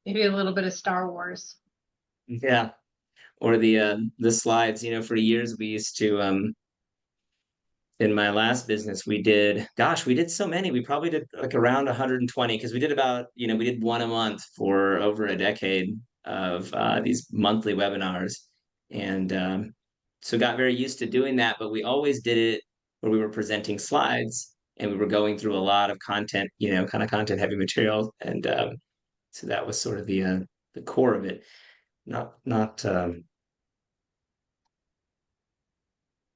Maybe a little bit of Star Wars. Yeah. Or the slides, for years we used to in my last business, we did so many. We probably did like around 120 because we did about, we did one a month for over a decade of these monthly webinars. And so got very used to doing that, but we always did it where we were presenting slides and we were going through a lot of content, kind of content heavy material. And so that was sort of the core of it. Not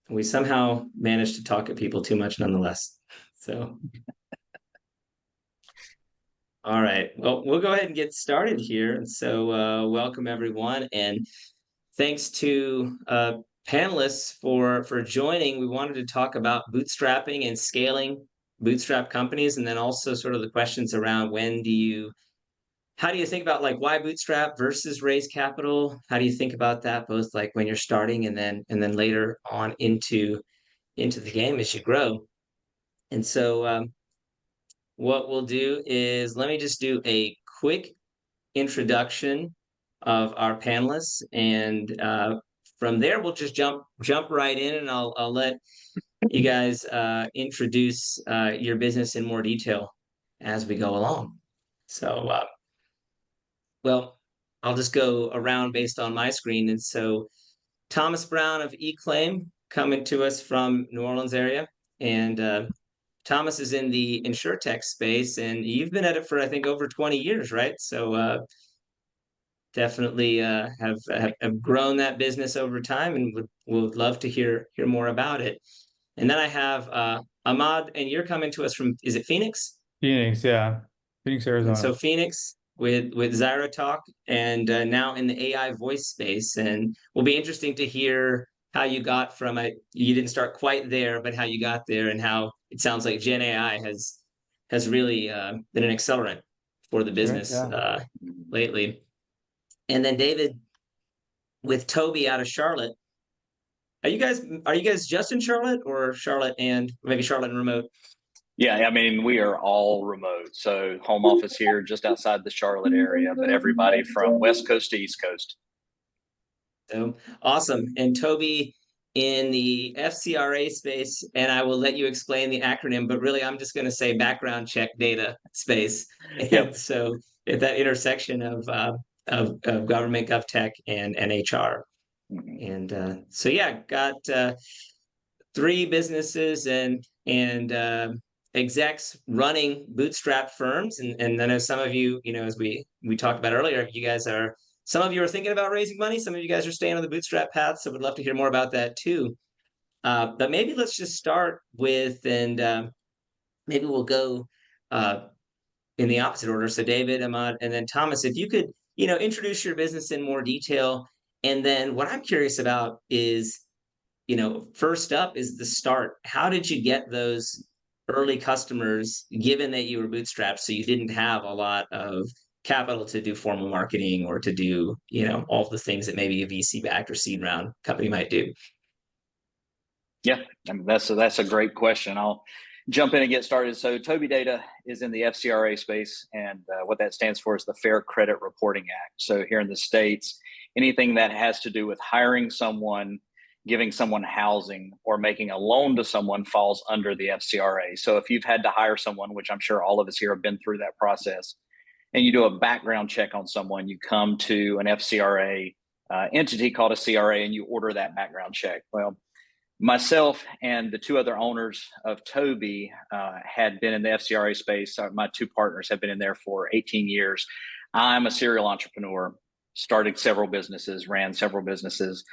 We somehow managed to talk at people too much nonetheless. So, all right. Well, we'll go ahead and get started here. And so, welcome everyone, and thanks to panelists for joining. We wanted to talk about bootstrapping and scaling bootstrap companies, and then also sort of the questions around how do you think about like why bootstrap versus raise capital? How do you think about that both like when you're starting and then later on into the game as you grow? And so what we'll do is let me just do a quick introduction of our panelists, and from there we'll just jump right in, and I'll let you guys introduce your business in more detail as we go along. So, well, I'll just go around based on my screen, and so Thomas Brown of eClaim coming to us from New Orleans area, and Thomas is in the insurtech space, and you've been at it for I think over 20 years, right? So definitely have grown that business over time, and would love to hear more about it. And then I have Ahmad, and you're coming to us from, is it Phoenix? Phoenix, yeah. Phoenix, And so Arizona. Phoenix with ZyraTalk, and now in the AI voice space, and will be interesting to hear how you got from it. You didn't start quite there, but how you got there, and how it sounds like Gen AI has really been an accelerant for the Sure, business yeah. lately. And then David with Toby out of Charlotte. Are you guys just in Charlotte, or Charlotte and maybe Charlotte and remote? Yeah, I mean, we are all remote. So home office here just outside the Charlotte area, but everybody from West Coast to East Coast. So awesome. And Toby in the FCRA space, and I will let you explain the acronym, but really I'm just going to say background check data space. And Yep. so at that intersection of government, GovTech, and HR. And so yeah, got three businesses and execs running bootstrap firms, and I know some of you, as we talked about earlier, you guys are, some of you are thinking about raising money, some of you guys are staying on the bootstrap path, so would love to hear more about that too. But maybe let's just start with, and maybe we'll go in the opposite order. So David, Ahmad, and then Thomas, if you could, introduce your business in more detail. And then what I'm curious about is, first up is the start. How did you get those early customers, given that you were bootstrapped, so you didn't have a lot of capital to do formal marketing or to do, all the things that maybe a VC backed or seed round company might do? Yeah, I mean, that's a great question. I'll jump in and get started. So Tauxbe Data is in the FCRA space, and what that stands for is the Fair Credit Reporting Act. So here in the States, anything that has to do with hiring someone, giving someone housing, or making a loan to someone falls under the FCRA. So if you've had to hire someone, which I'm sure all of us here have been through that process, and you do a background check on someone, you come to an FCRA entity called a CRA, and you order that background check. Well, myself and the two other owners of Tauxbe had been in the FCRA space. My two partners have been in there for 18 years. I'm a serial entrepreneur, started several businesses, ran several businesses.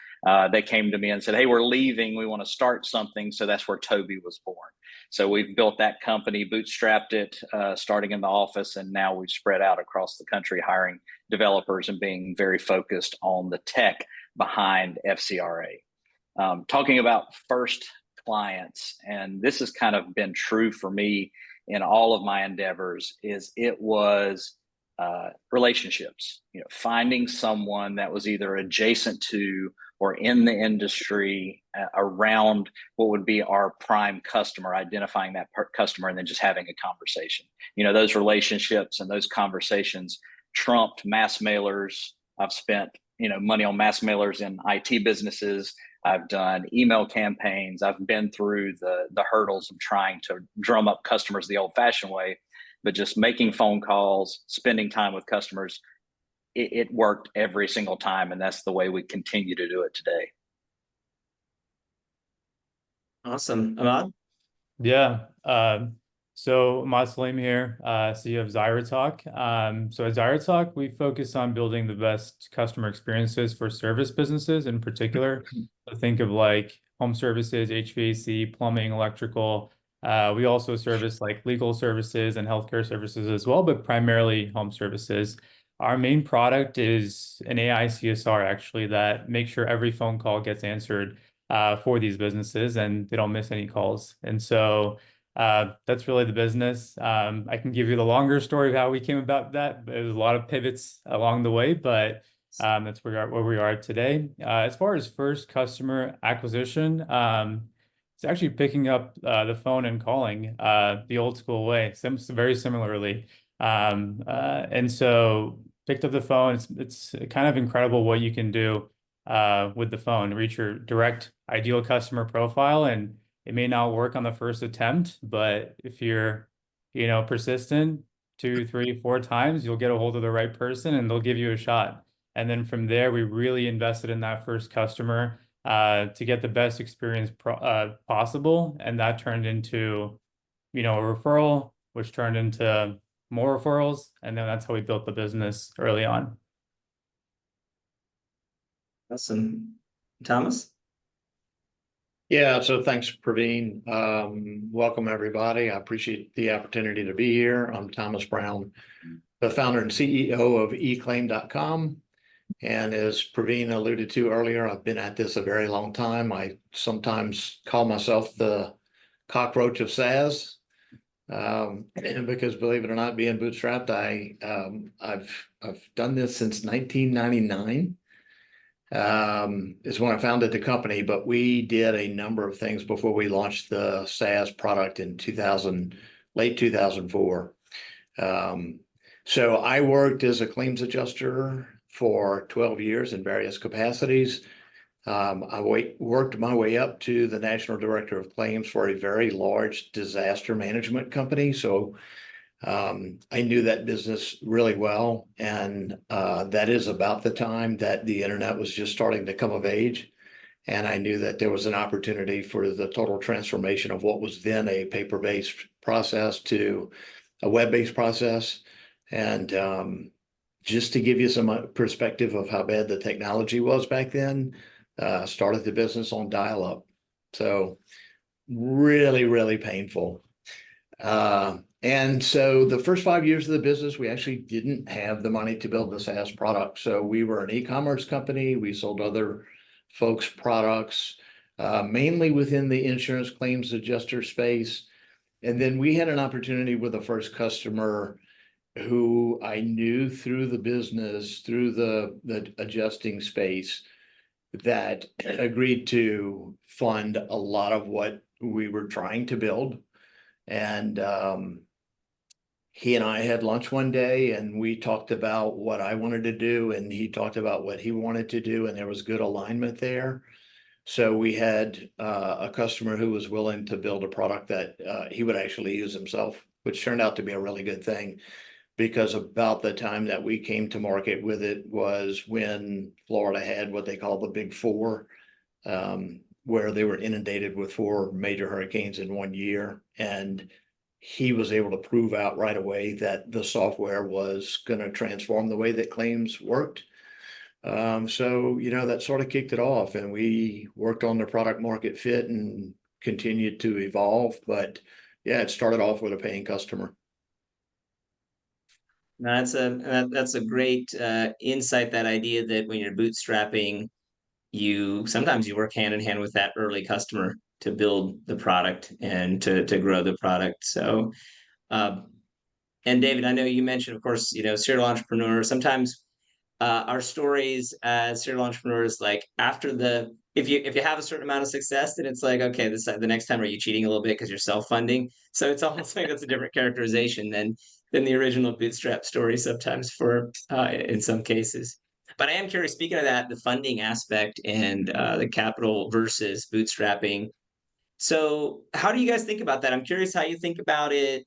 They came to me and said, hey, we're leaving. We want to start something. So that's where Tauxbe was born. So we've built that company, bootstrapped it, starting in the office, and now we've spread out across the country, hiring developers and being very focused on the tech behind FCRA. Talking about first clients, and this has kind of been true for me in all of my endeavors, is it was relationships, finding someone that was either adjacent to or in the industry around what would be our prime customer, identifying that customer and then just having a conversation. Those relationships and those conversations trumped mass mailers. I've spent, money on mass mailers in IT businesses. I've done email campaigns. I've been through the hurdles of trying to drum up customers the old-fashioned way, but just making phone calls, spending time with customers, it worked every single time, and that's the way we continue to do it today. Awesome. Ahmad? Yeah. So Ahmad Saleem here, CEO of ZyraTalk. So at ZyraTalk, we focus on building the best customer experiences for service businesses in particular. So think of like home services, HVAC, plumbing, electrical. We also service like legal services and healthcare services as well, but primarily home services. Our main product is an AI CSR actually that makes sure every phone call gets answered for these businesses and they don't miss any calls. And so that's really the business. I can give you the longer story of how we came about that. There's a lot of pivots along the way, but that's where we are today. As far as first customer acquisition, it's actually picking up the phone and calling the old school way, very similarly. And so picked up the phone. It's kind of incredible what you can do with the phone, reach your direct ideal customer profile. And it may not work on the first attempt, but if you're, persistent 2, 3, 4 times, you'll get a hold of the right person and they'll give you a shot. And then from there, we really invested in that first customer to get the best experience possible. And that turned into, a referral, which turned into more referrals. And then that's how we built the business early on. Awesome. Thomas? Yeah, so thanks, Praveen. Welcome, everybody. I appreciate the opportunity to be here. I'm Thomas Brown, the founder and CEO of eClaim.com. And as Praveen alluded to earlier, I've been at this a very long time. I sometimes call myself the cockroach of SaaS. Because believe it or not, being bootstrapped, I've done this since 1999. Is when I founded the company, but we did a number of things before we launched the SaaS product in late 2004. So I worked as a claims adjuster for 12 years in various capacities. I worked my way up to the National Director of Claims for a very large disaster management company. So I knew that business really well. And that is about the time that the internet was just starting to come of age. And I knew that there was an opportunity for the total transformation of what was then a paper-based process to a web-based process. And just to give you some perspective of how bad the technology was back then, started the business on dial-up. So really, really painful. And so the first 5 years of the business, we actually didn't have the money to build the SaaS product. So we were an e-commerce company. We sold other folks' products, mainly within the insurance claims adjuster space. And then we had an opportunity with the first customer who I knew through the business, through the adjusting space, that agreed to fund a lot of what we were trying to build. And he and I had lunch one day and we talked about what I wanted to do and he talked about what he wanted to do, and there was good alignment there. So we had a customer who was willing to build a product that he would actually use himself, which turned out to be a really good thing, because about the time that we came to market with it was when Florida had what they call the Big Four, where they were inundated with 4 major hurricanes in 1 year. And he was able to prove out right away that the software was going to transform the way that claims worked. So, that sort of kicked it off, and we worked on the product market fit and continued to evolve. But yeah, it started off with a paying customer. That's a great insight, that idea that when you're bootstrapping, sometimes you work hand in hand with that early customer to build the product and to grow the product. So, and David, I know you mentioned, of course, serial entrepreneur. Sometimes our stories as serial entrepreneurs, like if you have a certain amount of success, then it's like, okay, the next time, are you cheating a little bit because you're self-funding? So it's almost like that's a different characterization than than the original bootstrap story sometimes for in some cases. But I am curious, speaking of that, the funding aspect and the capital versus bootstrapping. So how do you guys think about that? I'm curious how you think about it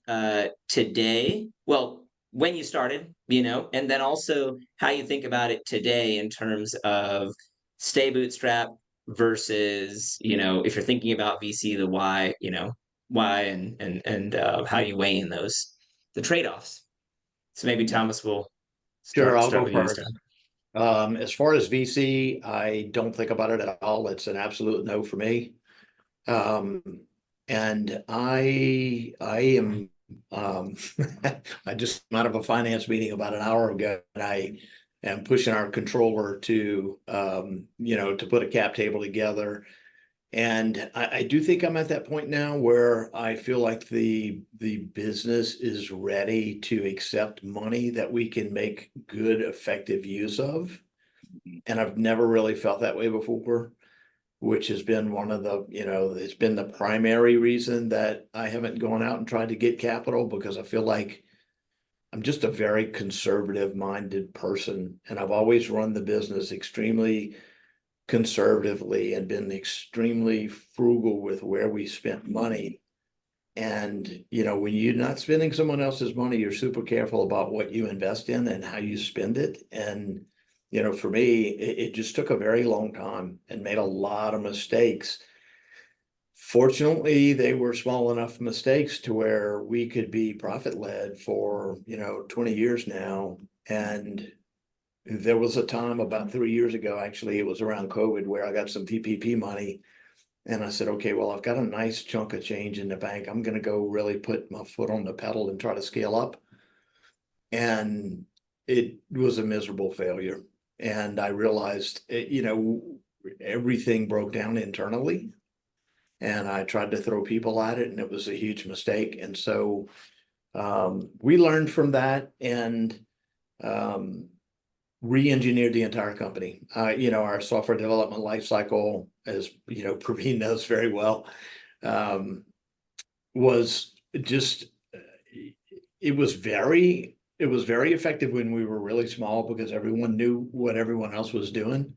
today. Well, when you started, and then also how you think about it today in terms of stay bootstrap versus, if you're thinking about VC, the why and how you weigh in the trade-offs. So maybe Thomas will Sure, I'll start go with you this first. time. As far as VC, I don't think about it at all. It's an absolute no for me. And I am, I just came out of a finance meeting about an hour ago, and I am pushing our controller to, to put a cap table together. And I do think I'm at that point now where I feel like the business is ready to accept money that we can make good, effective use of. And I've never really felt that way before, which has been one of the, it's been the primary reason that I haven't gone out and tried to get capital, because I feel like I'm just a very conservative minded person. And I've always run the business extremely conservatively and been extremely frugal with where we spent money. And, when you're not spending someone else's money, you're super careful about what you invest in and how you spend it. And, for me, it just took a very long time and made a lot of mistakes. Fortunately, they were small enough mistakes to where we could be profit led for, 20 years now. And there was a time about 3 years ago, actually, it was around COVID, where I got some PPP money. And I said, okay, well, I've got a nice chunk of change in the bank. I'm going to go really put my foot on the pedal and try to scale up. And it was a miserable failure. And I realized, everything broke down internally. And I tried to throw people at it, and it was a huge mistake. And so we learned from that and re-engineered the entire company. Our software development lifecycle, as Praveen knows very well, was just it was very effective when we were really small, because everyone knew what everyone else was doing.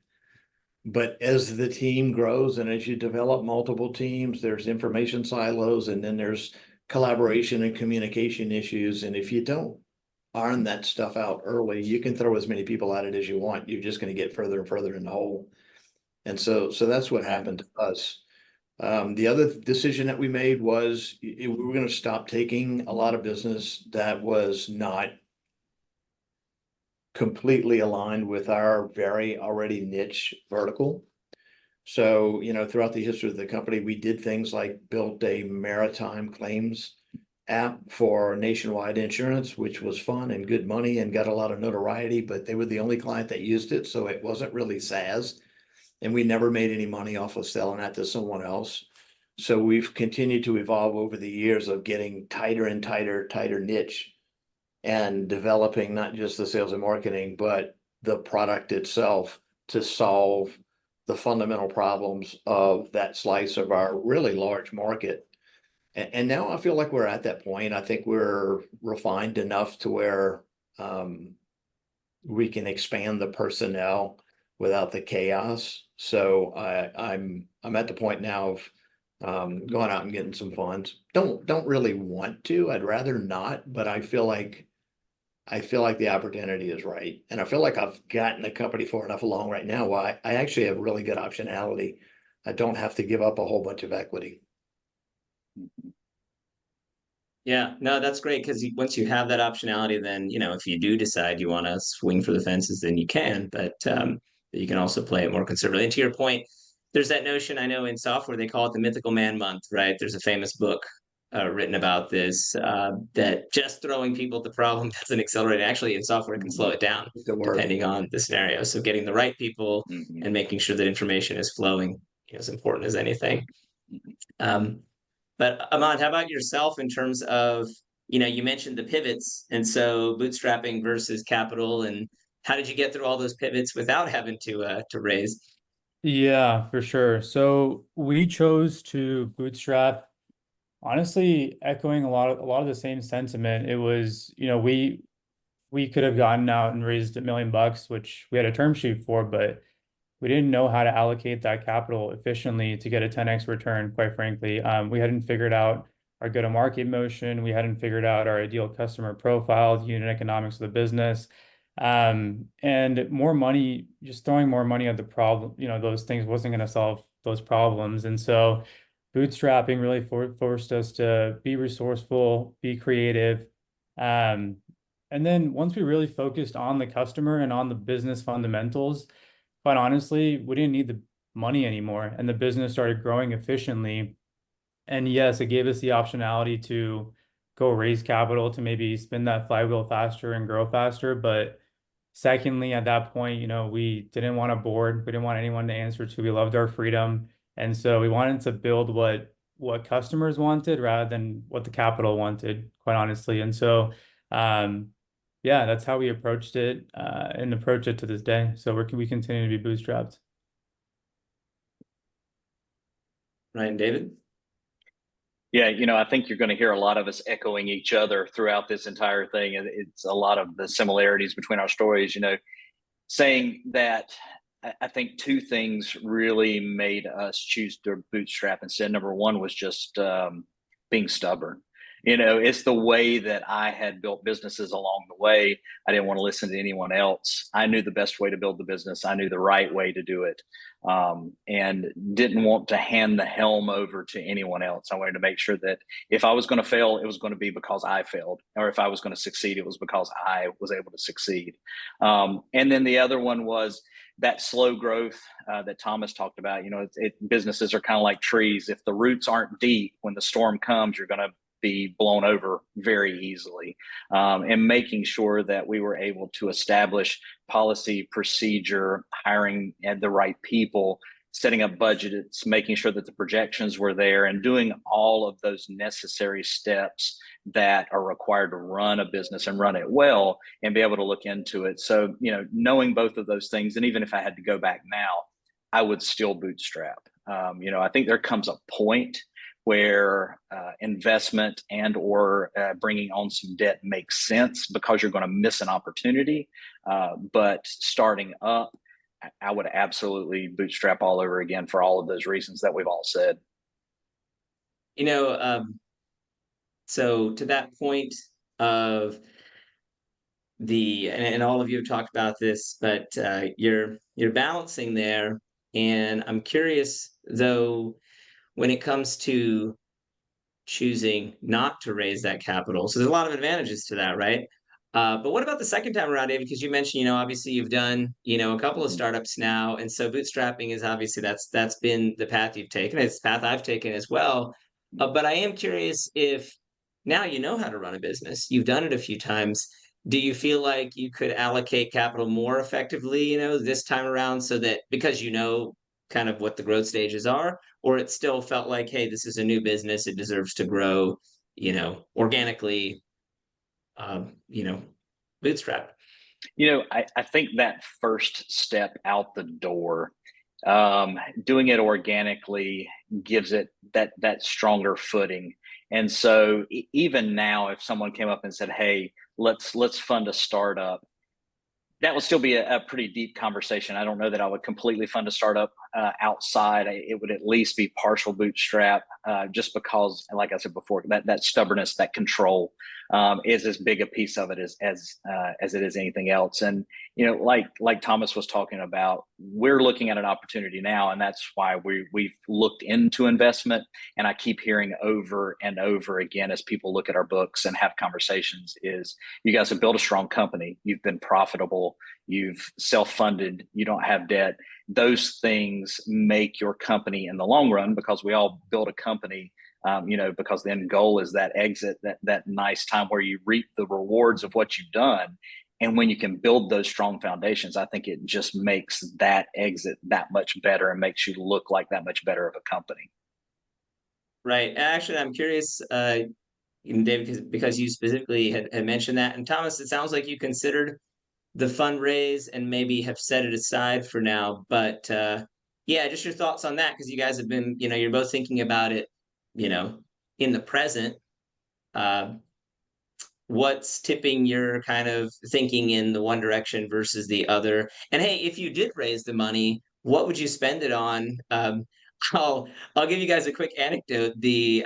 But as the team grows and as you develop multiple teams, there's information silos, and then there's collaboration and communication issues. And if you don't iron that stuff out early, you can throw as many people at it as you want. You're just going to get further and further in the hole. And so that's what happened to us. The other decision that we made was we were going to stop taking a lot of business that was not completely aligned with our very already niche vertical. So, throughout the history of the company, we did things like built a maritime claims app for nationwide insurance, which was fun and good money and got a lot of notoriety, but they were the only client that used it. So it wasn't really SaaS, and we never made any money off of selling that to someone else. So we've continued to evolve over the years of getting tighter and tighter niche, and developing not just the sales and marketing, but the product itself to solve the fundamental problems of that slice of our really large market. And now I feel like we're at that point. I think we're refined enough to where we can expand the personnel without the chaos. So I'm at the point now of going out and getting some funds. Don't really want to. I'd rather not, but I feel like the opportunity is right. And I feel like I've gotten the company far enough along right now why I actually have really good optionality. I don't have to give up a whole bunch of equity. Yeah, no, that's great, because once you have that optionality, then, if you do decide you want to swing for the fences, then you can, but you can also play it more conservatively. And to your point, there's that notion, I know in software, they call it the mythical man month, right? There's a famous book written about this, that just throwing people at the problem doesn't accelerate. Actually, in software, it can slow it down, depending on the scenario. So getting the right people and making sure that information is flowing is as important as anything. But Ahmad, how about yourself in terms of, you mentioned the pivots, and so bootstrapping versus capital, and how did you get through all those pivots without having to raise? Yeah, for sure. So we chose to bootstrap Honestly, echoing a lot of the same sentiment. It was, we could have gotten out and raised $1 million, which we had a term sheet for, but we didn't know how to allocate that capital efficiently to get a 10x return, quite frankly. We hadn't figured out our go-to-market motion. We hadn't figured out our ideal customer profile, the unit economics of the business. And more money, just throwing more money at the problem, those things wasn't going to solve those problems. And so bootstrapping really forced us to be resourceful, be creative. And then once we really focused on the customer and on the business fundamentals, quite honestly, we didn't need the money anymore, and the business started growing efficiently. And yes, it gave us the optionality to go raise capital to maybe spin that flywheel faster and grow faster. But secondly, at that point, we didn't want a board. We didn't want anyone to answer to. We loved our freedom. And so we wanted to build what customers wanted rather than what the capital wanted, quite honestly. And so, yeah, that's how we approached it and approach it to this day. So we continue to be bootstrapped. Right, David? Yeah, I think you're going to hear a lot of us echoing each other throughout this entire thing. And it's a lot of the similarities between our stories, saying that I think two things really made us choose to bootstrap instead. Number one was just being stubborn. It's the way that I had built businesses along the way. I didn't want to listen to anyone else. I knew the best way to build the business. I knew the right way to do it, and didn't want to hand the helm over to anyone else. I wanted to make sure that if I was going to fail, it was going to be because I failed, or if I was going to succeed, it was because I was able to succeed. And then the other one was that slow growth that Thomas talked about. Businesses are kind of like trees. If the roots aren't deep, when the storm comes, you're going to be blown over very easily, and making sure that we were able to establish policy, procedure, hiring at the right people, setting up budgets, making sure that the projections were there, and doing all of those necessary steps that are required to run a business and run it well and be able to look into it. So, knowing both of those things, and even if I had to go back now, I would still bootstrap. I think there comes a point where investment and or bringing on some debt makes sense because you're going to miss an opportunity. But starting up, I would absolutely bootstrap all over again for all of those reasons that we've all said. So to that point of and all of you have talked about this, but you're balancing there. And I'm curious, though, when it comes to choosing not to raise that capital. So there's a lot of advantages to that, right? But what about the second time around, David? Because you mentioned, obviously you've done, a couple of startups now. And so bootstrapping is obviously that's been the path you've taken. It's the path I've taken as well. But I am curious if now you know how to run a business, you've done it a few times. Do you feel like you could allocate capital more effectively, this time around, so that because kind of what the growth stages are, or it still felt like, hey, this is a new business, it deserves to grow, organically, bootstrap? I think that first step out the door, doing it organically gives it that stronger footing. And so even now, if someone came up and said, hey, let's fund a startup, that would still be a pretty deep conversation. I don't know that I would completely fund a startup outside. It would at least be partial bootstrap, just because, like I said before, that stubbornness, that control, is as big a piece of it as it is anything else. And like Thomas was talking about, we're looking at an opportunity now, and that's why we've looked into investment. And I keep hearing over and over again as people look at our books and have conversations, is you guys have built a strong company, you've been profitable, you've self-funded, you don't have debt. Those things make your company in the long run, because we all build a company, because the end goal is that exit, that nice time where you reap the rewards of what you've done. And when you can build those strong foundations, I think it just makes that exit that much better and makes you look like that much better of a company. Right. Actually, I'm curious, Dave, because you specifically had mentioned that. And Thomas, it sounds like you considered the fundraise and maybe have set it aside for now. But yeah, just your thoughts on that, because you guys have been, you're both thinking about it, in the present, what's tipping your kind of thinking in the one direction versus the other? And hey, if you did raise the money, what would you spend it on? I'll give you guys a quick anecdote.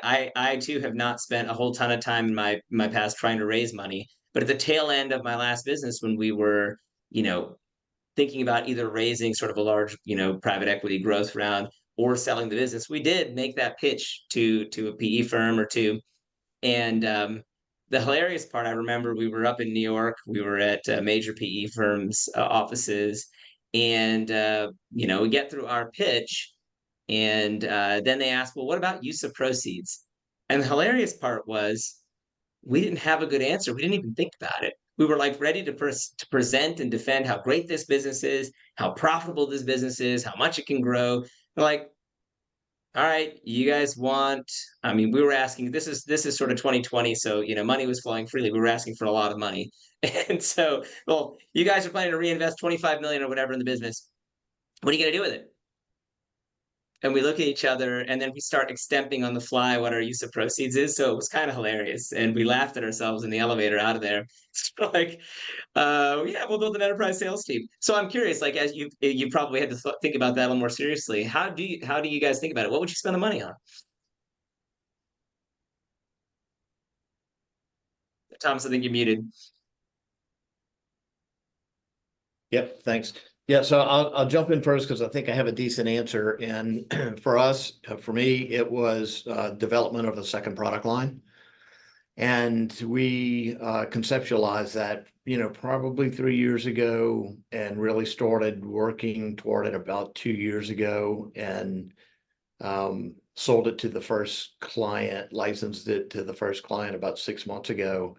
I too have not spent a whole ton of time in my past trying to raise money, but at the tail end of my last business, when we were, thinking about either raising sort of a large, private equity growth round or selling the business, we did make that pitch to a PE firm or two. And the hilarious part, I remember we were up in New York, we were at major PE firms' offices, and we get through our pitch, and then they asked, well, what about use of proceeds? And the hilarious part was we didn't have a good answer. We didn't even think about it. We were like ready to present and defend how great this business is, how profitable this business is, how much it can grow. We're like, all right, you guys want, I mean, we were asking, this is sort of 2020, so money was flowing freely. We were asking for a lot of money. And so, well, you guys are planning to reinvest 25 million or whatever in the business. What are you going to do with it? And we look at each other, and then we start extemping on the fly what our use of proceeds is. So it was kind of hilarious, and we laughed at ourselves in the elevator out of there. It's like, yeah, we'll build an enterprise sales team. So I'm curious, like, as you probably had to think about that a little more seriously. How do you guys think about it? What would you spend the money on? Thomas, I think you're muted. Yep, thanks. Yeah, so I'll jump in first because I think I have a decent answer. And for us, for me, it was development of the second product line. And we conceptualized that, probably 3 years ago, and really started working toward it about 2 years ago, and sold it to the first client, licensed it to the first client about 6 months ago.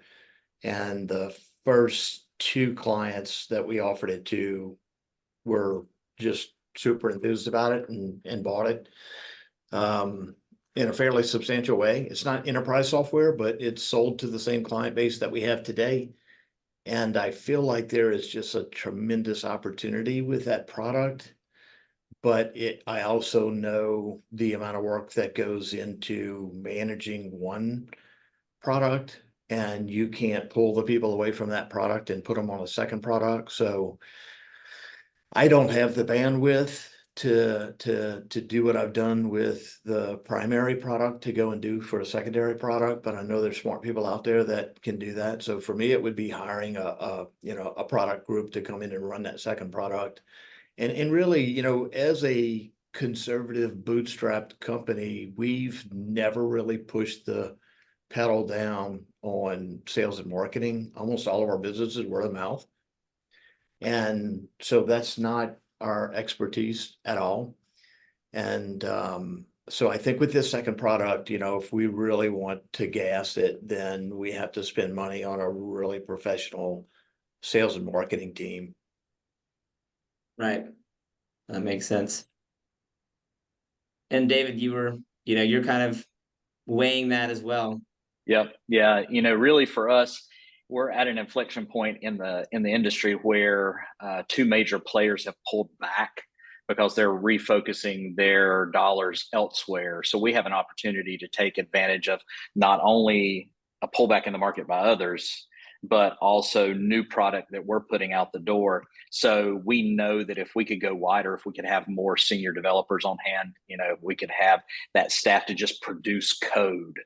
And the first 2 clients that we offered it to were just super enthused about it and bought it in a fairly substantial way. It's not enterprise software, but it's sold to the same client base that we have today. And I feel like there is just a tremendous opportunity with that product. But I also know the amount of work that goes into managing one product, and you can't pull the people away from that product and put them on a second product. So I don't have the bandwidth to do what I've done with the primary product to go and do for a secondary product, but I know there's smart people out there that can do that. So for me, it would be hiring a product group to come in and run that second product. And really, as a conservative bootstrapped company, we've never really pushed the pedal down on sales and marketing. Almost all of our business is word of mouth. And so that's not our expertise at all. And so I think with this second product, if we really want to gas it, then we have to spend money on a really professional sales and marketing team. Right. That makes sense. And David, you're kind of weighing that as well. Yep. Yeah. Really for us, we're at an inflection point in the industry where 2 major players have pulled back because they're refocusing their dollars elsewhere. So we have an opportunity to take advantage of not only a pullback in the market by others, but also new product that we're putting out the door. So we know that if we could go wider, if we could have more senior developers on hand, we could have that staff to just produce code.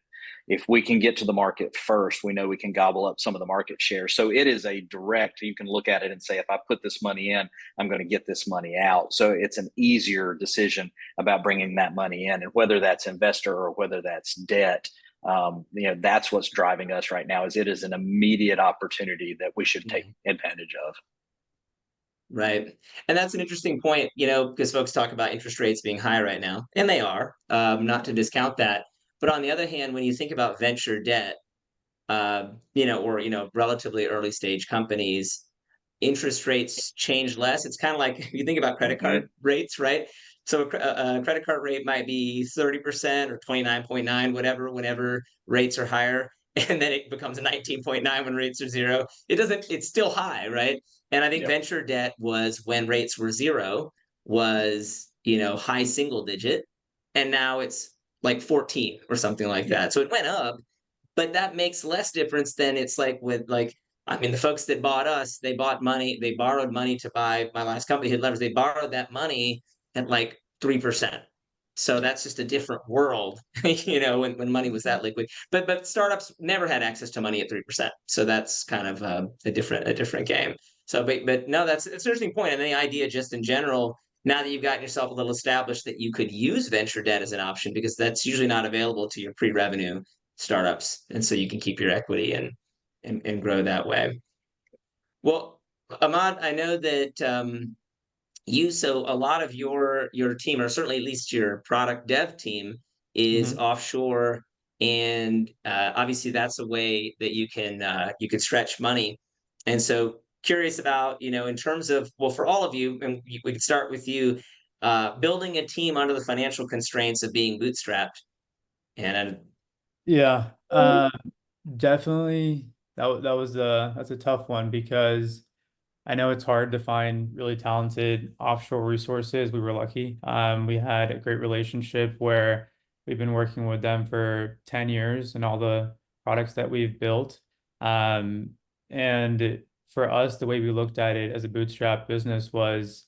If we can get to the market first, we know we can gobble up some of the market share. So it is a direct, you can look at it and say, if I put this money in, I'm going to get this money out. So it's an easier decision about bringing that money in, and whether that's investor or whether that's debt. That's what's driving us right now. Is it is an immediate opportunity that we should take advantage of. Right. And that's an interesting point, because folks talk about interest rates being high right now, and they are, not to discount that. But on the other hand, when you think about venture debt, or relatively early stage companies, interest rates change less. It's kind of like you think about credit card rates, right? So a credit card rate might be 30% or 29.9, whatever, whenever rates are higher. And then it becomes a 19.9 when rates are 0. It's still high, right? And I think venture debt was, when rates were 0, was, high single digit. And now it's like 14 or something like that. So it went up, but that makes less difference than it's like with like, I mean, the folks that bought us, they borrowed money to buy my last company, Hidden Levers. They borrowed that money at like 3%. So that's just a different world, when money was that liquid. But startups never had access to money at 3%. So that's kind of a different game. So, but no, it's an interesting point. And the idea just in general, now that you've gotten yourself a little established, that you could use venture debt as an option, because that's usually not available to your pre-revenue startups. And so you can keep your equity and grow that way. Well, Ahmad, I know that so a lot of your team, or certainly at least your product dev team, is offshore, and obviously that's a way that you can stretch money. And so curious about, in terms of, well, for all of you, and we could start with you, building a team under the financial constraints of being bootstrapped. And Yeah, definitely. That's a tough one, because I know it's hard to find really talented offshore resources. We were lucky. We had a great relationship where we've been working with them for 10 years and all the products that we've built. And for us, the way we looked at it as a bootstrap business was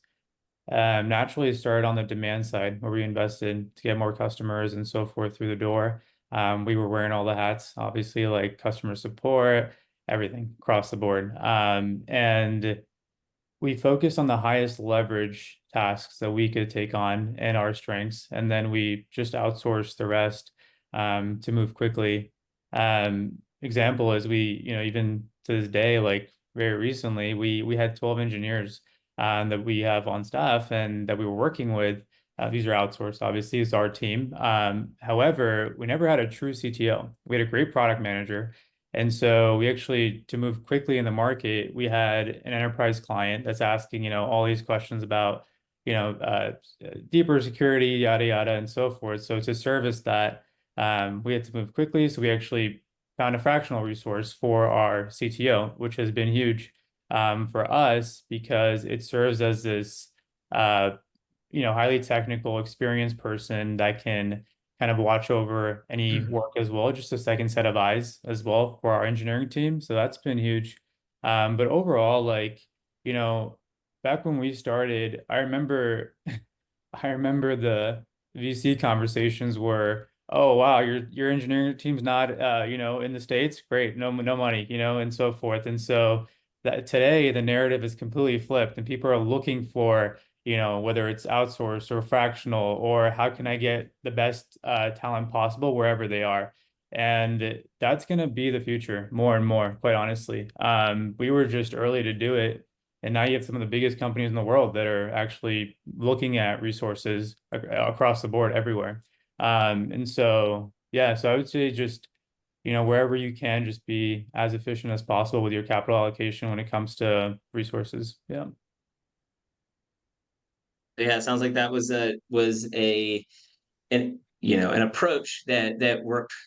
naturally started on the demand side, where we invested to get more customers and so forth through the door. We were wearing all the hats, obviously, like customer support, everything across the board. And we focused on the highest leverage tasks that we could take on and our strengths, and then we just outsourced the rest to move quickly. Example is, we, even to this day, like very recently, we had 12 engineers that we have on staff and that we were working with. These are outsourced, obviously, it's our team. However, we never had a true CTO. We had a great product manager. And so we actually, to move quickly in the market, we had an enterprise client that's asking, all these questions about, deeper security, yada, yada, and so forth. So to service that, we had to move quickly. So we actually found a fractional resource for our CTO, which has been huge for us, because it serves as this, highly technical, experienced person that can kind of watch over any work as well, just a second set of eyes as well for our engineering team. So that's been huge. But overall, like, back when we started, I remember the VC conversations were, oh wow, your engineering team's not in the States, great, no money, and so forth. And so that today the narrative is completely flipped, and people are looking for, whether it's outsourced or fractional, or how can I get the best talent possible wherever they are. And that's going to be the future more and more, quite honestly. We were just early to do it. And now you have some of the biggest companies in the world that are actually looking at resources across the board everywhere. And so, yeah, so I would say just, wherever you can, just be as efficient as possible with your capital allocation when it comes to resources. Yeah. Yeah, it sounds like that was an approach that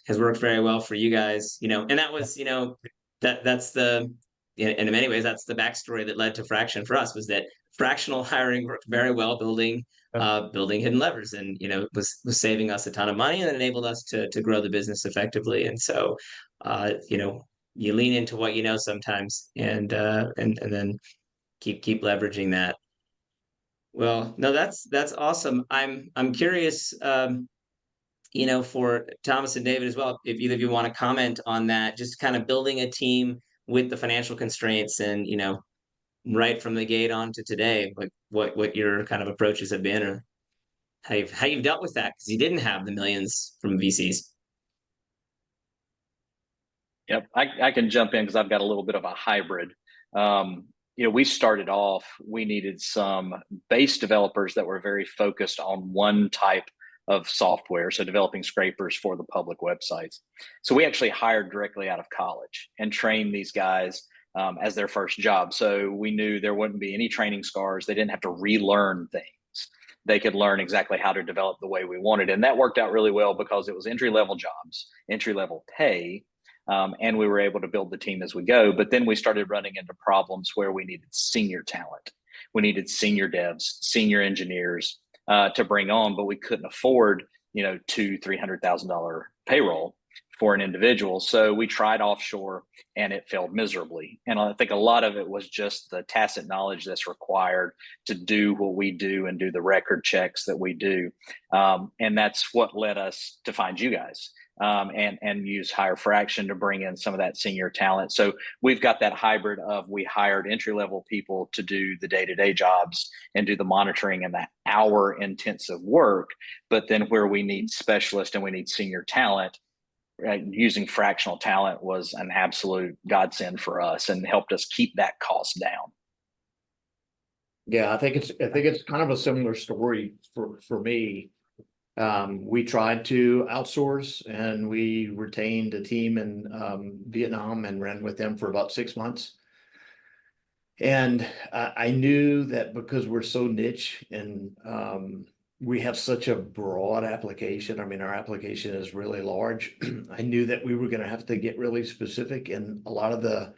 has worked very well for you guys. And that was, that's in many ways, that's the backstory that led to Fraction for us, was that fractional hiring worked very well, building Hidden Levers, and was saving us a ton of money, and then enabled us to grow the business effectively. And so you lean into what you know sometimes, and then keep leveraging that. Well, no, that's awesome. I'm curious, for Thomas and David as well, if either of you want to comment on that, just kind of building a team with the financial constraints, and right from the gate on to today, like what your kind of approaches have been, or how you've dealt with that, because you didn't have the millions from VCs. Yep, I can jump in because I've got a little bit of a hybrid. We started off, we needed some base developers that were very focused on one type of software, so developing scrapers for the public websites. So we actually hired directly out of college and trained these guys as their first job. So we knew there wouldn't be any training scars. They didn't have to relearn things. They could learn exactly how to develop the way we wanted. And that worked out really well, because it was entry-level jobs, entry-level pay, and we were able to build the team as we go. But then we started running into problems where we needed senior talent. We needed senior devs, senior engineers to bring on, but we couldn't afford $200,000-$300,000 payroll for an individual. So we tried offshore and it failed miserably. And I think a lot of it was just the tacit knowledge that's required to do what we do and do the record checks that we do. And that's what led us to find you guys. And use Hire Fraction to bring in some of that senior talent. So we've got that hybrid of, we hired entry-level people to do the day-to-day jobs and do the monitoring and the hour-intensive work, but then where we need specialists and we need senior talent, using fractional talent was an absolute godsend for us and helped us keep that cost down. Yeah, I think it's kind of a similar story for me. We tried to outsource and we retained a team in Vietnam and ran with them for about 6 months. And I knew that because we're so niche and we have such a broad application. I mean, our application is really large. I knew that we were going to have to get really specific, and a lot of the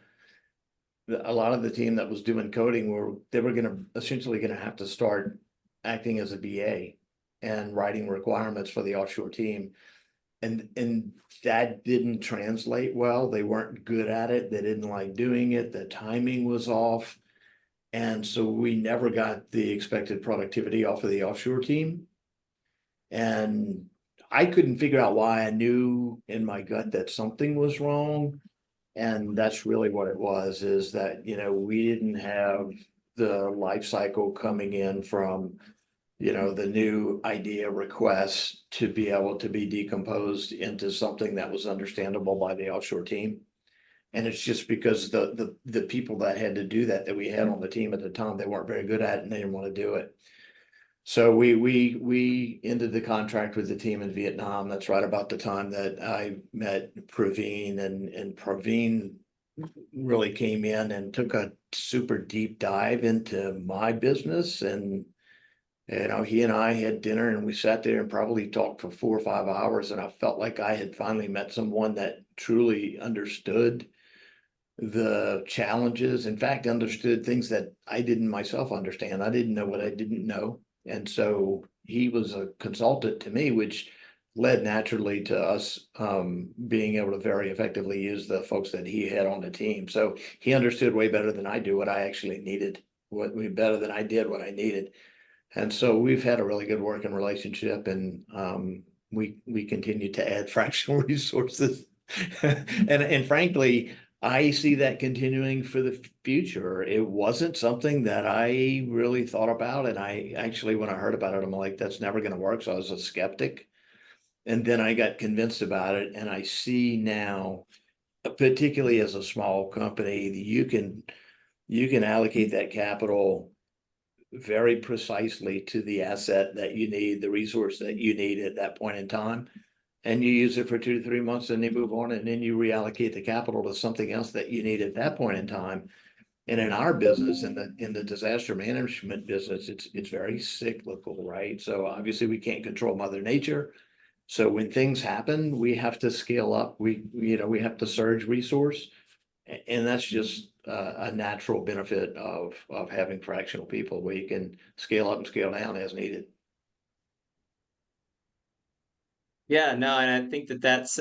team that was doing coding were essentially going to have to start acting as a BA and writing requirements for the offshore team. And that didn't translate well. They weren't good at it. They didn't like doing it. The timing was off. And so we never got the expected productivity off of the offshore team. And I couldn't figure out why. I knew in my gut that something was wrong. And that's really what it was, is that, we didn't have the life cycle coming in from the new idea request to be able to be decomposed into something that was understandable by the offshore team. And it's just because the people that had to do that we had on the team at the time, they weren't very good at it and they didn't want to do it. So we ended the contract with the team in Vietnam. That's right about the time that I met Praveen, and Praveen really came in and took a super deep dive into my business. And he and I had dinner and we sat there and probably talked for 4 or 5 hours. And I felt like I had finally met someone that truly understood the challenges. In fact, understood things that I didn't myself understand. I didn't know what I didn't know. And so he was a consultant to me, which led naturally to us being able to very effectively use the folks that he had on the team. So he understood way better than I do what I actually needed, better than I did what I needed. And so we've had a really good working relationship, and we continue to add fractional resources. and frankly, I see that continuing for the future. It wasn't something that I really thought about. And I actually, when I heard about it, I'm like, that's never going to work. So I was a skeptic. And then I got convinced about it. And I see now, particularly as a small company, you can allocate that capital very precisely to the asset that you need, the resource that you need at that point in time. And you use it for 2 to 3 months, and you move on, and then you reallocate the capital to something else that you need at that point in time. And in our business, in the disaster management business, it's very cyclical, right? So obviously we can't control Mother Nature. So when things happen, we have to scale up. We have to surge resource, and that's just a natural benefit of having fractional people, where you can scale up and scale down as needed. Yeah, no, and I think that's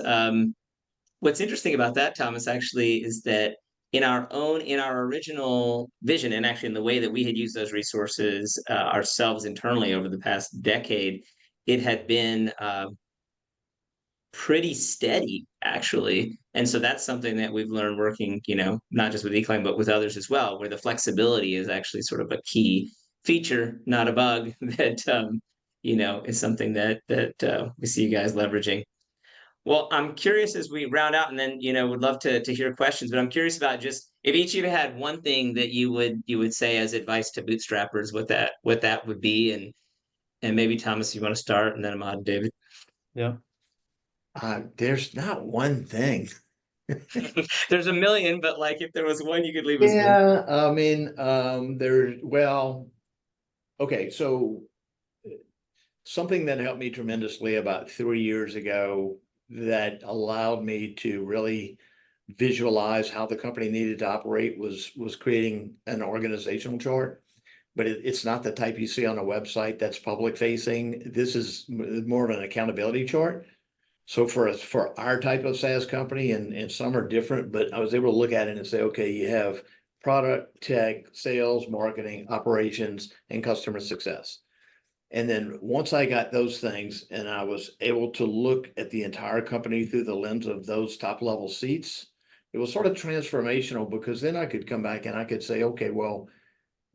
what's interesting about that, Thomas, actually, is that in our original vision, and actually in the way that we had used those resources ourselves internally over the past decade, it had been pretty steady, actually. And so that's something that we've learned working, not just with eClaim, but with others as well, where the flexibility is actually sort of a key feature, not a bug, that is something that we see you guys leveraging. Well, I'm curious as we round out, and then would love to hear questions. But I'm curious about just if each of you had one thing that you would say as advice to bootstrappers, what that would be, and maybe Thomas, you want to start, and then Ahmad and David. Yeah. There's not one thing. There's a million, but like if there was one you could leave us with. Yeah, I mean, okay, so something that helped me tremendously about 3 years ago that allowed me to really visualize how the company needed to operate was creating an organizational chart. but it's not the type you see on a website that's public facing. This is more of an accountability chart. So for our type of SaaS company, and some are different, but I was able to look at it and say, okay, you have product, tech, sales, marketing, operations, and customer success. And then once I got those things and I was able to look at the entire company through the lens of those top level seats, it was sort of transformational, because then I could come back and I could say, okay, well,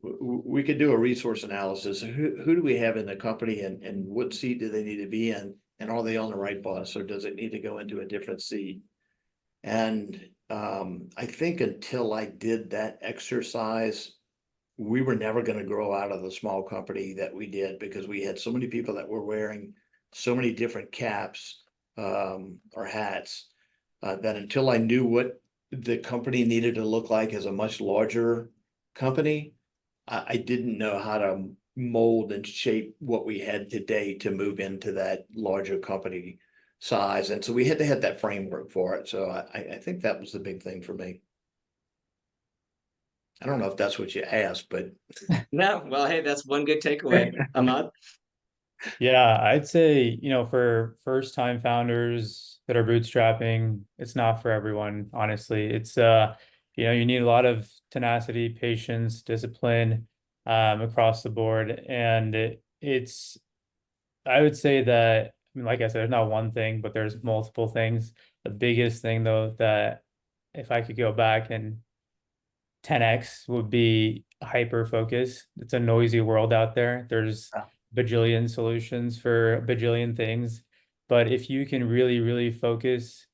we could do a resource analysis. Who do we have in the company, and what seat do they need to be in? And are they on the right bus, or does it need to go into a different seat? And I think until I did that exercise, we were never going to grow out of the small company that we did, because we had so many people that were wearing so many different caps or hats that until I knew what the company needed to look like as a much larger company, I didn't know how to mold and shape what we had today to move into that larger company size. And so we had to have that framework for it. So I think that was the big thing for me. I don't know if that's what you asked, but No, well, hey, that's one good takeaway, Ahmad. Yeah, I'd say, for first-time founders that are bootstrapping, it's not for everyone, honestly. It's you need a lot of tenacity, patience, discipline, across the board. And I would say that, I mean, like I said, there's not one thing, but there's multiple things. The biggest thing, though, that if I could go back and 10x would be hyper focus. It's a noisy world out there. There's bajillion solutions for a bajillion things. But if you can really, really focus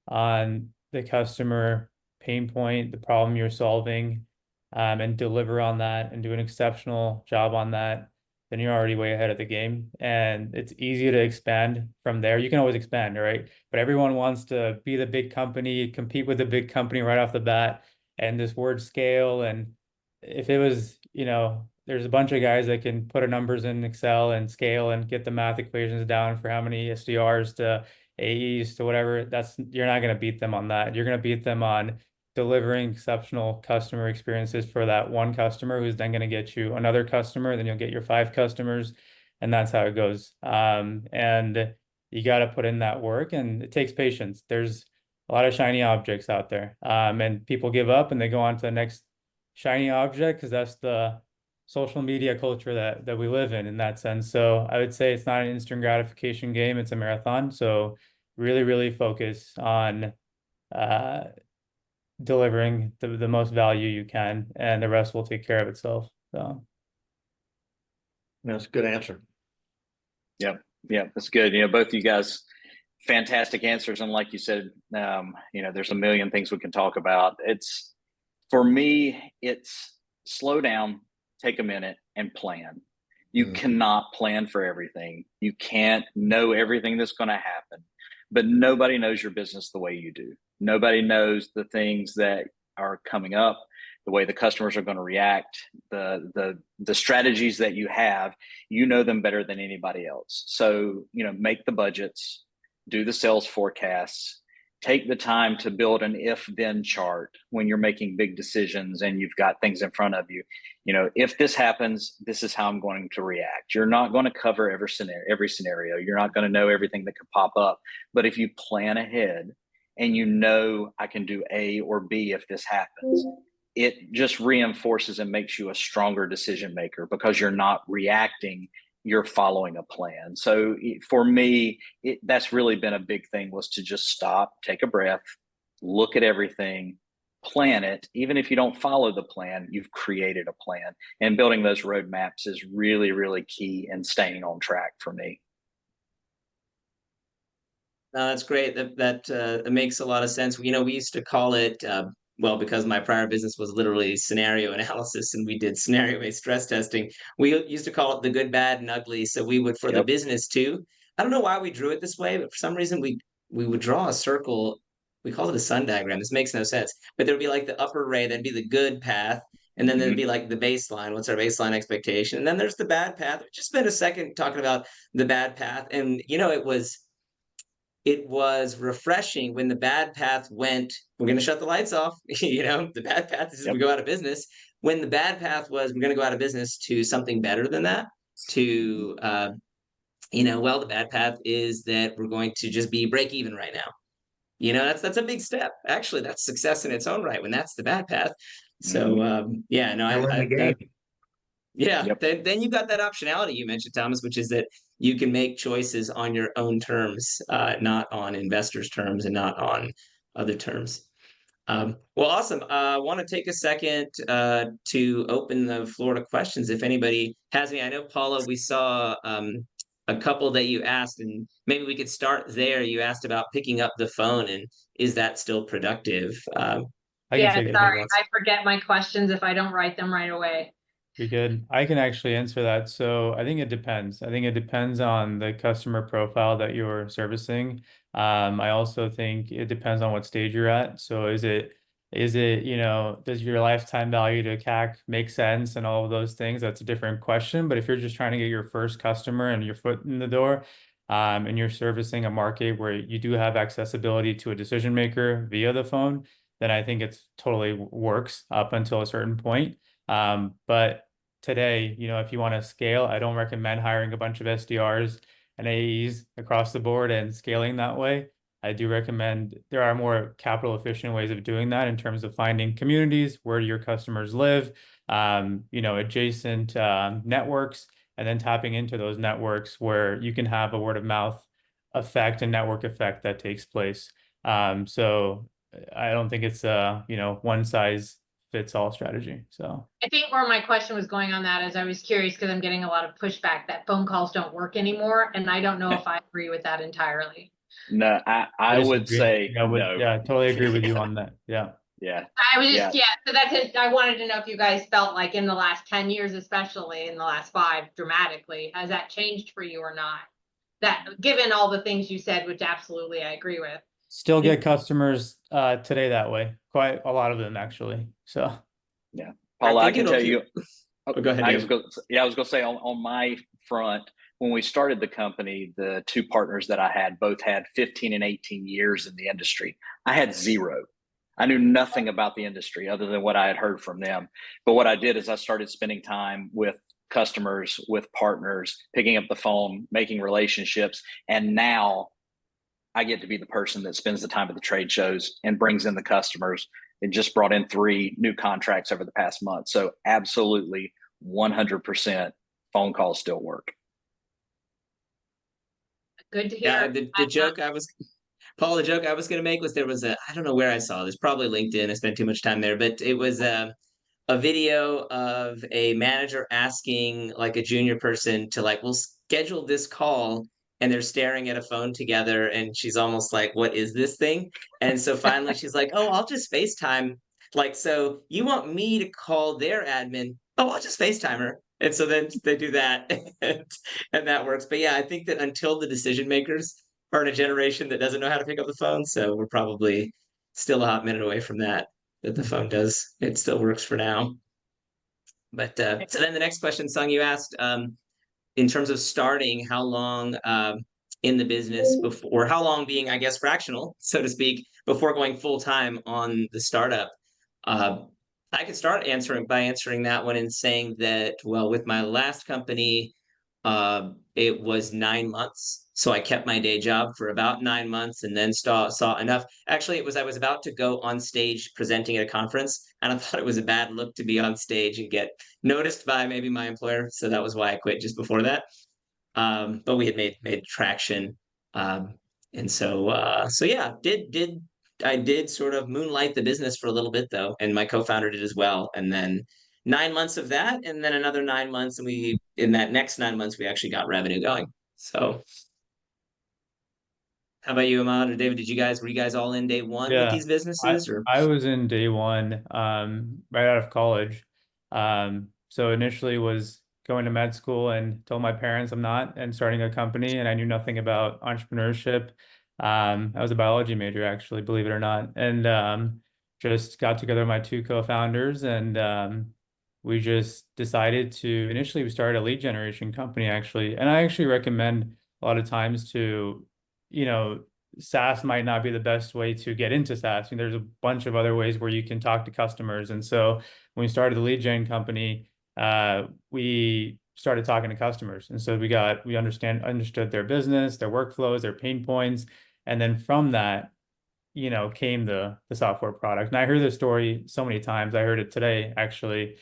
on the customer pain point, the problem you're solving, and deliver on that and do an exceptional job on that, then you're already way ahead of the game. And it's easy to expand from there. You can always expand, right? But everyone wants to be the big company, compete with the big company right off the bat. And this word scale, and if it was, there's a bunch of guys that can put numbers in Excel and scale and get the math equations down for how many SDRs to AEs to whatever. You're not going to beat them on that. You're going to beat them on delivering exceptional customer experiences for that one customer, who's then going to get you another customer, then you'll get your 5 customers, and that's how it goes. And you got to put in that work, and it takes patience. There's a lot of shiny objects out there, and people give up and they go on to the next shiny object, because that's the social media culture that we live in that sense. So I would say it's not an instant gratification game, it's a marathon. So really, really focus on delivering the most value you can, and the rest will take care of itself. So that's a good answer. Yeah, that's good. Both of you guys, fantastic answers. And like you said, there's a million things we can talk about. For me, it's slow down, take a minute, and plan. You cannot plan for everything. You can't know everything that's going to happen, but nobody knows your business the way you do. Nobody knows the things that are coming up, the way the customers are going to react, the strategies that you have. You know them better than anybody else. So, make the budgets, do the sales forecasts, take the time to build an if-then chart when you're making big decisions and you've got things in front of you. If this happens, this is how I'm going to react. You're not going to cover every scenario. You're not going to know everything that could pop up. But if you plan ahead and I can do A or B if this happens, it just reinforces and makes you a stronger decision maker, because you're not reacting, you're following a plan. So for me, that's really been a big thing, was to just stop, take a breath, look at everything, plan it. Even if you don't follow the plan, you've created a plan. And building those roadmaps is really, really key in staying on track for me. No, that's great. That makes a lot of sense. We used to call it, well, because my prior business was literally scenario analysis and we did scenario-based stress testing, we used to call it the good, bad, and ugly. So we would, for the business too, I don't know why we drew it this way, but for some reason we would draw a circle. We called it a sun diagram. This makes no sense. But there would be like the upper ray, that'd be the good path. And then there'd be like the baseline. What's our baseline expectation? And then there's the bad path. We just spent a second talking about the bad path. And, it was it was refreshing when the bad path went, we're going to shut the lights off. The bad path is we go out of business. When the bad path was, we're going to go out of business, to something better than that, to, well, the bad path is that we're going to just be break even right now. That's a big step. Actually, that's success in its own right when that's the bad path. So, Yep. then you got that optionality you mentioned, Thomas, which is that you can make choices on your own terms, not on investors' terms and not on other terms. Well, awesome. I want to take a second to open the floor to questions. If anybody has any, I know, Paula, we saw a couple that you asked, and maybe we could start there. You asked about picking up the phone, and is that still productive? Yeah, sorry, I forget my questions if I don't write them right away. You're good. I can actually answer that. So I think it depends. I think it depends on the customer profile that you're servicing. I also think it depends on what stage you're at. So is it, does your lifetime value to CAC make sense and all of those things? That's a different question. But if you're just trying to get your first customer and your foot in the door, and you're servicing a market where you do have accessibility to a decision maker via the phone, then I think it's totally works up until a certain point. But today, if you want to scale, I don't recommend hiring a bunch of SDRs and AEs across the board and scaling that way. I do recommend there are more capital efficient ways of doing that in terms of finding communities where your customers live, adjacent networks, and then tapping into those networks where you can have a word of mouth effect and network effect that takes place. So I don't think it's a, one size fits all strategy. So I think where my question was going on that is I was curious because I'm getting a lot of pushback that phone calls don't work anymore. And I don't know if I agree with that entirely. No, I would say no. Yeah, totally agree with you on that. Yeah. Yeah. I was just, so that's it. I wanted to know if you guys felt like in the last 10 years, especially in the last 5 dramatically, has that changed for you or not? That given all the things you said, which absolutely I agree with. Still get customers today that way. Quite a lot of them, actually. So yeah, Paul, I can tell you. Oh, go ahead. I was going to say on my front, when we started the company, the 2 partners that I had both had 15 and 18 years in the industry. I had 0. I knew nothing about the industry other than what I had heard from them. But what I did is I started spending time with customers, with partners, picking up the phone, making relationships, and now I get to be the person that spends the time at the trade shows and brings in the customers. It just brought in 3 new contracts over the past month. So absolutely 100% phone calls still work. Good to hear. Yeah, the joke I was, Paul, the joke I was going to make was there was I don't know where I saw this, probably LinkedIn. I spent too much time there, but it was a video of a manager asking like a junior person to we'll schedule this call, and they're staring at a phone together, and she's almost like, what is this thing? And so finally she's like, oh, I'll just FaceTime. So you want me to call their admin? Oh, I'll just FaceTime her. And so then they do that, and that works. But yeah, I think that until the decision makers are in a generation that doesn't know how to pick up the phone, so we're probably still a hot minute away from that the phone does. It still works for now. But so then the next question, Sung, you asked, in terms of starting, how long in the business before, or how long being, I guess, fractional, so to speak, before going full time on the startup. I could start by answering that one and saying that, well, with my last company, it was 9 months. So I kept my day job for about 9 months and then saw enough. Actually, it was I was about to go on stage presenting at a conference, and I thought it was a bad look to be on stage and get noticed by maybe my employer. So that was why I quit just before that. But we had made traction. And so yeah, I did sort of moonlight the business for a little bit though, and my co-founder did as well. And then 9 months of that, and then another 9 months, and in that next 9 months we actually got revenue going. So how about you, Ahmad or David? Were you guys all in day one with these businesses? I was in day one, right out of college. So initially was going to med school and told my parents I'm not, and starting a company, and I knew nothing about entrepreneurship. I was a biology major, actually, believe it or not. And just got together with my 2 co-founders, and we just decided to, initially we started a lead generation company, actually. And I actually recommend a lot of times to, SaaS might not be the best way to get into SaaS. There's a bunch of other ways where you can talk to customers. And so when we started the lead gen company, we started talking to customers. And so we understood their business, their workflows, their pain points. And then from that, came the software product. And I heard this story so many times. I heard it today, actually,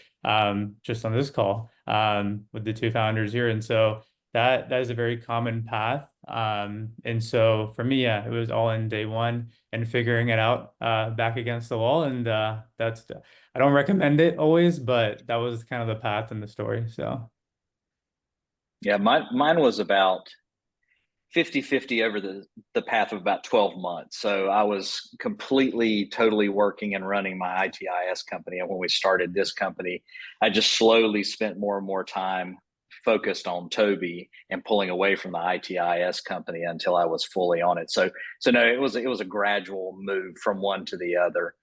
just on this call, with the two founders here. And so that is a very common path. And so for me, yeah, it was all in day one and figuring it out, back against the wall. And I don't recommend it always, but that was kind of the path in the story. So yeah, mine was about 50-50 over the path of about 12 months. So I was totally working and running my ITIS company. And when we started this company, I just slowly spent more and more time focused on Tauxbe and pulling away from the ITIS company until I was fully on it. So no, it was a gradual move from one to the other.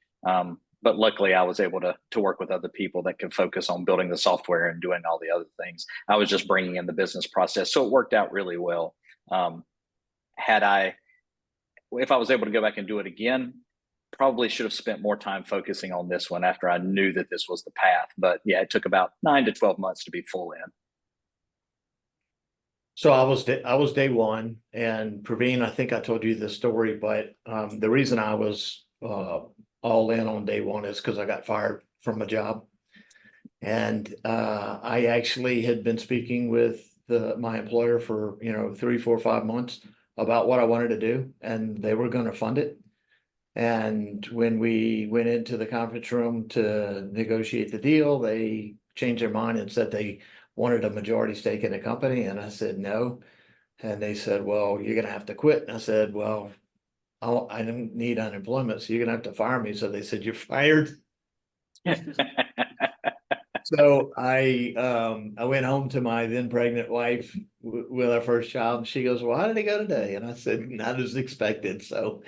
But luckily I was able to work with other people that could focus on building the software and doing all the other things. I was just bringing in the business process. So it worked out really well. If I was able to go back and do it again, probably should have spent more time focusing on this one after I knew that this was the path. But yeah, it took about 9 to 12 months to be full in. So I was day one, and Praveen, I think I told you this story, but the reason I was all in on day one is because I got fired from a job. And I actually had been speaking with my employer for 3, 4, 5 months about what I wanted to do, and they were going to fund it. And when we went into the conference room to negotiate the deal, they changed their mind and said they wanted a majority stake in the company. And I said no. And they said, well, you're going to have to quit. And I said, well, I don't need unemployment, so you're going to have to fire me. So they said, you're fired. So I went home to my then pregnant wife with our first child, and she goes, well, how did it go today? And I said, not as expected. So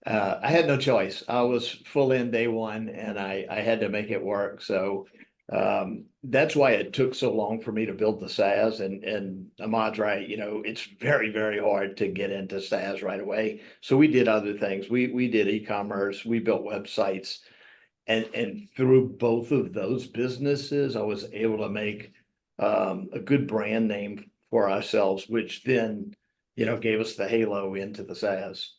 I had no choice. I was full in day one, and I had to make it work. So that's why it took so long for me to build the SaaS. And Ahmad's right, it's very, very hard to get into SaaS right away. So we did other things. We did e-commerce, we built websites. And through both of those businesses, I was able to make a good brand name for ourselves, which then, gave us the halo into the SaaS.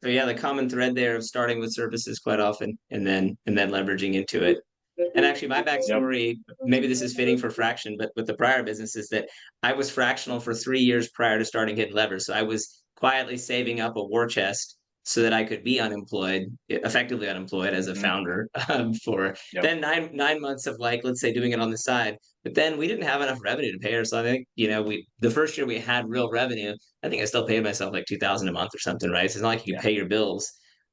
So yeah, the common thread there of starting with services quite often and then leveraging into it. And actually my backstory, maybe this is fitting for Fraction, but with the prior business is that I was fractional for 3 years prior to starting Hidden Levers. So I was quietly saving up a war chest so that I could be effectively unemployed as a founder, for then nine months of let's say doing it on the side. But then we didn't have enough revenue to pay her. So I think, the first year we had real revenue, I think I still paid myself like $2,000 a month or something, right? So it's not like you could pay your bills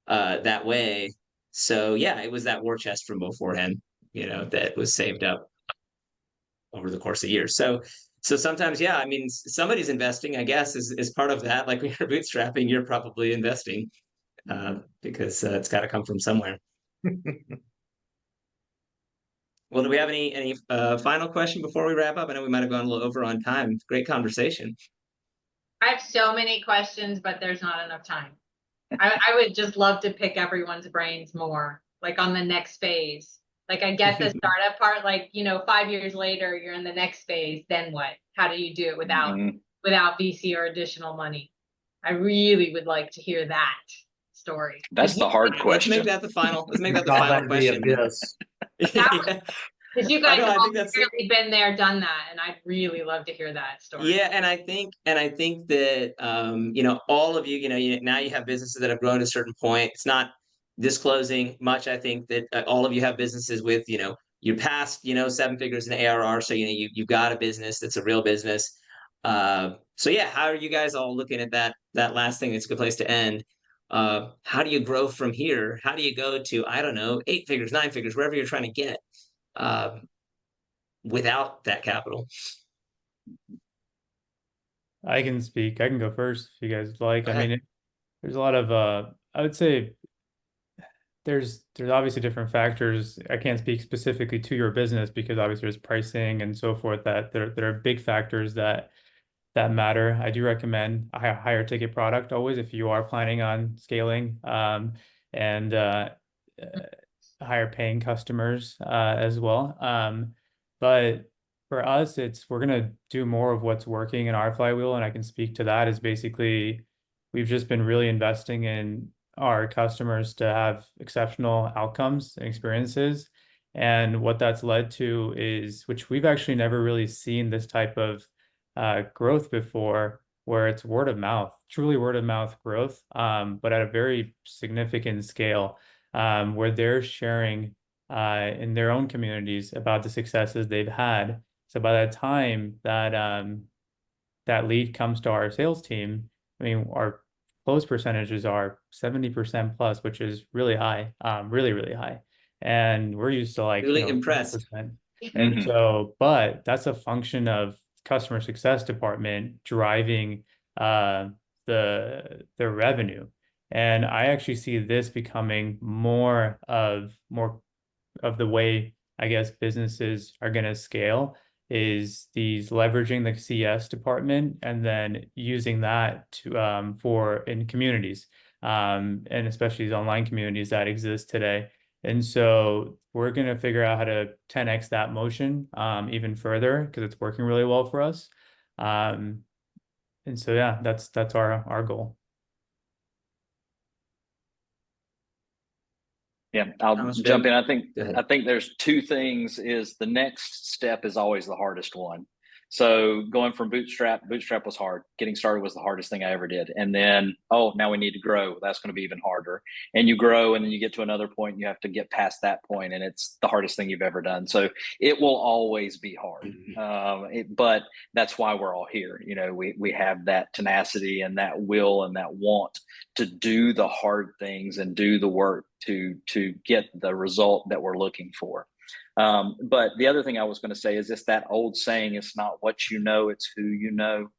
that way. So yeah, it was that war chest from beforehand, that was saved up over the course of years. So sometimes, yeah, I mean, somebody's investing, I guess, is part of that. Like when you're bootstrapping, you're probably investing because it's got to come from somewhere. Well, do we have any final question before we wrap up? I know we might have gone a little over on time. Great conversation. I have so many questions, but there's not enough time. I would just love to pick everyone's brains more, like on the next phase. Like I get the startup part, 5 years later, you're in the next phase. Then what? How do you do it without VC or additional money? I really would like to hear that story. That's the hard question. Let's make that the final question. Because you guys have all really been there, done that, and I'd really love to hear that story. Yeah, and I think that all of you, now you have businesses that have grown to a certain point. It's not disclosing much. I think that all of you have businesses with you passed 7 figures in ARR, so you've got a business that's a real business. So yeah, how are you guys all looking at that last thing? It's a good place to end. How do you grow from here? How do you go to, I don't know, 8 figures, 9 figures, wherever you're trying to get, without that capital? I can speak. I can go first if you guys like. I mean, there's a lot of, I would say there's obviously different factors. I can't speak specifically to your business because obviously there's pricing and so forth that there are big factors that matter. I do recommend a higher ticket product always if you are planning on scaling, and higher paying customers as well. But for us, we're gonna do more of what's working in our flywheel, and I can speak to that. Is basically we've just been really investing in our customers to have exceptional outcomes and experiences. And what that's led to is, which we've actually never really seen this type of growth before, where it's word of mouth, truly word of mouth growth, but at a very significant scale, where they're sharing in their own communities about the successes they've had. So by the time that that lead comes to our sales team, I mean, our close percentages are 70% plus, which is really high, really, really high. And we're used to like, Really impressed. 10%. And Mhm. so, but that's a function of customer success department driving the revenue. And I actually see this becoming more of the way I guess businesses are going to scale, is these leveraging the CS department and then using that to for in communities, and especially these online communities that exist today. And so we're going to figure out how to 10x that motion even further because it's working really well for us. And so yeah, that's our goal. Yeah, I'll Sounds jump good. in. Go ahead. I think there's two things. Is the next step is always the hardest one. So going from bootstrap was hard. Getting started was the hardest thing I ever did. And then, oh, now we need to grow. That's going to be even harder. And you grow, and then you get to another point, and you have to get past that point, and it's the hardest thing you've ever done. So it will always be hard. But that's why we're all here. You know, we have that tenacity and that will and that want to do the hard things and do the work to get the result that we're looking for. But the other thing I was going to say is just that old saying, it's not what you know, it's who you know.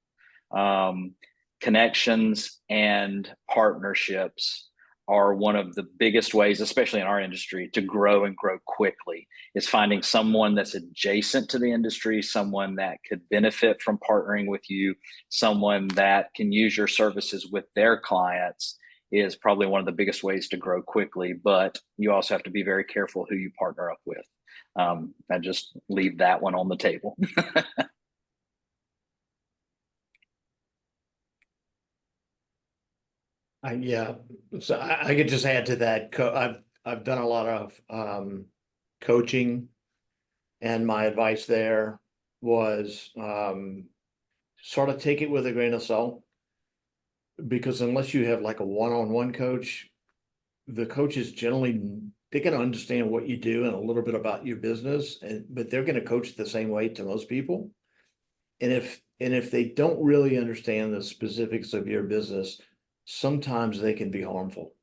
Connections and partnerships are one of the biggest ways, especially in our industry, to grow and grow quickly. Is finding someone that's adjacent to the industry, someone that could benefit from partnering with you, someone that can use your services with their clients, is probably one of the biggest ways to grow quickly. But you also have to be very careful who you partner up with. I just leave that one on the table. Yeah, so I could just add to that. I've done a lot of coaching, and my advice there was sort of take it with a grain of salt, because unless you have like a one-on-one coach, the coaches generally, they can understand what you do and a little bit about your business, but they're going to coach the same way to most people. And if they don't really understand the specifics of your business, sometimes they can be harmful.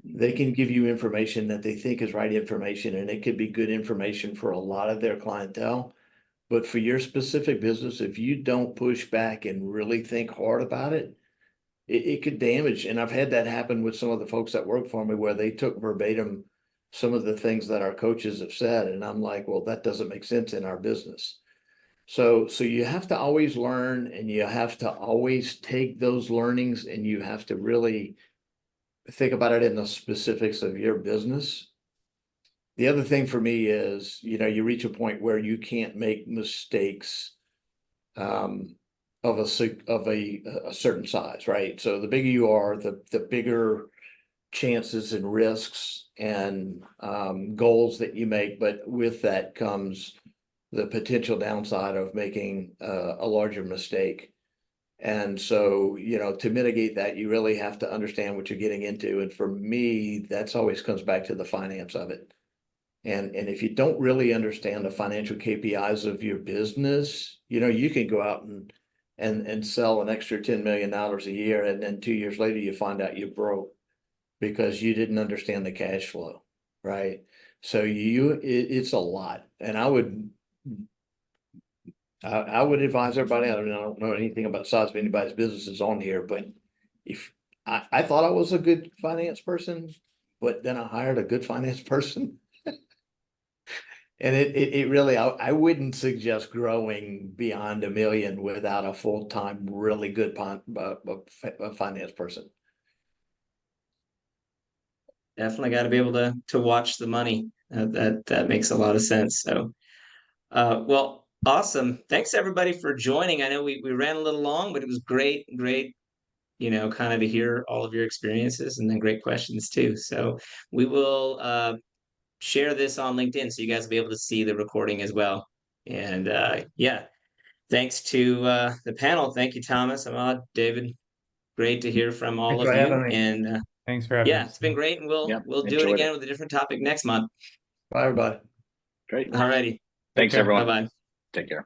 They can give you information that they think is right information, and it could be good information for a lot of their clientele. But for your specific business, if you don't push back and really think hard about it, it could damage. And I've had that happen with some of the folks that work for me, where they took verbatim some of the things that our coaches have said. And I'm like, well, that doesn't make sense in our business. So you have to always learn, and you have to always take those learnings, and you have to really think about it in the specifics of your business. The other thing for me is, you reach a point where you can't make mistakes of a certain size, right? So the bigger you are, the bigger chances and risks and goals that you make, but with that comes the potential downside of making a larger mistake. And so, to mitigate that, you really have to understand what you're getting into. And for me, that's always comes back to the finance of it. And if you don't really understand the financial KPIs of your business, you can go out and sell an extra $10 million a year, and then 2 years later you find out you're broke because you didn't understand the cash flow, right? So it's a lot. And I would advise everybody, I don't know anything about the size of anybody's businesses on here, but if I thought I was a good finance person, but then I hired a good finance person. And it really, I wouldn't suggest growing beyond 1 million without a full-time, really good finance person. Definitely got to be able to watch the money. That makes a lot of sense. So, well, awesome. Thanks everybody for joining. I know we ran a little long, but it was great, kind of to hear all of your experiences and then great questions too. So we will share this on LinkedIn so you guys will be able to see the recording as well. And yeah, thanks to the panel. Thank you, Thomas, Ahmad, David. Great to hear from all Thanks of for you. having me. And Thanks for having yeah, us. it's been great, and Yeah, we'll do it enjoyed again it. with a different topic next month. Bye, everybody. Great. All righty. Thanks, care. everyone. Bye-bye. Take care.